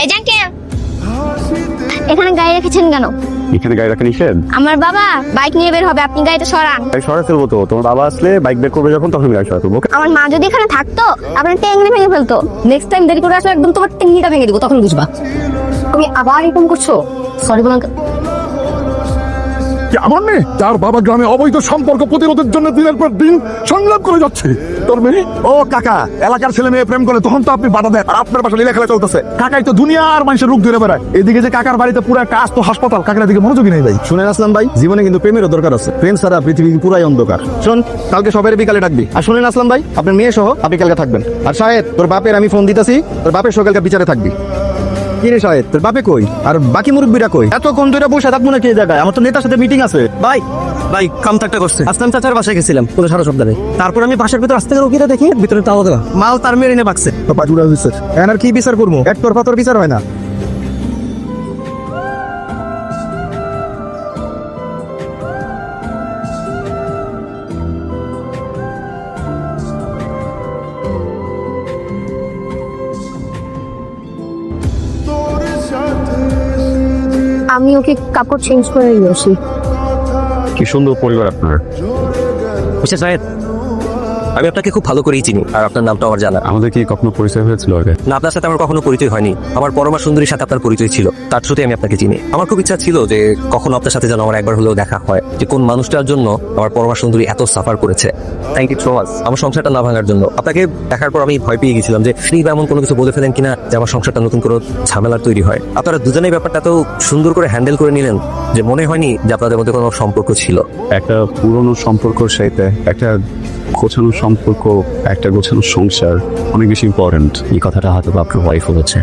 এই যান কে এখানে গাড়ি রেখেছেন কেন? এখানে গাড়ি রাখা নিষেধ। আমার বাবা বাইক নিয়ে বের হবে, আপনি গাড়িটা সরান। গাড়ি সরাতে ফেলবো তো, তোমার বাবা আসলে বাইক বের করবে যখন তখন গাড়ি সরাতে ফেলবো। আমার মা যদি এখানে থাকতো আপনার টেঙ্গি ভেঙে ফেলতো। নেক্সট টাইম দেরি করে আসলে একদম তোমার টেঙ্গিটা ভেঙে দিব, তখন বুঝবা। তুমি আবার এরকম করছো? সরি বলুন। আমার মেয়ে তার বাবা গ্রামে অবৈধ সম্পর্ক প্রতিরোধের জন্য দিনের পর দিন সংগ্রাম করে যাচ্ছে। তোর মেয়ে ও কাকা এলাকার ছেলে মেয়ে প্রেম করে, তখন তো আপনি বাধা দেন। আর আপনার পাশে লীলা খেলা চলতেছে। কাকাই তো দুনিয়ার মানুষের রূপ ধরে বেড়ায়। এদিকে যে কাকার বাড়িতে পুরো একটা আস্ত হাসপাতাল, কাকার দিকে মনোযোগী নেই। ভাই শুনেন আসলাম ভাই, জীবনে কিন্তু প্রেমেরও দরকার আছে। প্রেম ছাড়া পৃথিবী পুরাই অন্ধকার। শোন, কালকে সবাই বিকালে ডাকবি। আর শুনেন আসলাম ভাই, আপনার মেয়ে সহ আপনি কালকে থাকবেন। আর শাহেদ তোর বাপের আমি ফোন দিতেছি, তোর বাপের সকালকে বিচারে থাকবি। কি রে শাহেদ, তোর বাপে কই আর বাকি মুরব্বীরা কই? এতক্ষণ ধরে বসে থাকবো না কি জায়গায়? আমার তো নেতার সাথে মিটিং আছে। ভাই ভাই কাম তো একটা করছে। আসলাম চাচার বাসায় গেছিলাম কোনো সারা শব্দ নেই। তারপর আমি বাসার ভিতর আসতে গেলে ওকে দেখি ভিতরে তাও দেওয়া মাল তার মেরে এনে বাকছে। বাজুরা হয়েছে এখন আর কি বিচার করবো? এক তোর পাতর বিচার হয় না। আমি ওকে কাপড় চেঞ্জ করে নিয়ে আসি। কি সুন্দর পরিবার আপনার। বুঝছে সাহেব, আমি আপনাকে খুব ভালো করেই চিনি আর আপনার নামটা আমার জানা। আমাদের কি কখনো পরিচয় হয়েছিল আগে? না, আপনার সাথে আমার কখনো পরিচয় হয়নি। আমার পরমা সুন্দরীর সাথে আপনার পরিচয় ছিল, তার থ্রুতে আমি আপনাকে চিনি। আমার খুব ইচ্ছা ছিল যে কখনো আপনার সাথে যেন আমার একবার হলেও দেখা হয়, যে কোন মানুষটার জন্য আমার পরমা সুন্দরী এত সাফার করেছে। থ্যাংক ইউ সো মাচ আমার সংসারটা না ভাঙার জন্য। আপনাকে দেখার পর আমি ভয় পেয়ে গেছিলাম যে শ্রী এমন কোনো কিছু বলে ফেলেন কিনা যে আমার সংসারটা নতুন কোনো ঝামেলার তৈরি হয়। আপনারা দুজনেই ব্যাপারটা তো সুন্দর করে হ্যান্ডেল করে নিলেন যে মনে হয়নি যে আপনাদের মধ্যে কোনো সম্পর্ক ছিল। একটা পুরনো সম্পর্কের সাথে একটা গোছানো সম্পর্ক, একটা গোছানো সংসার অনেক বেশি ইম্পর্টেন্ট। এই কথাটা হয়তো আপনার ওয়াইফ বলেছে।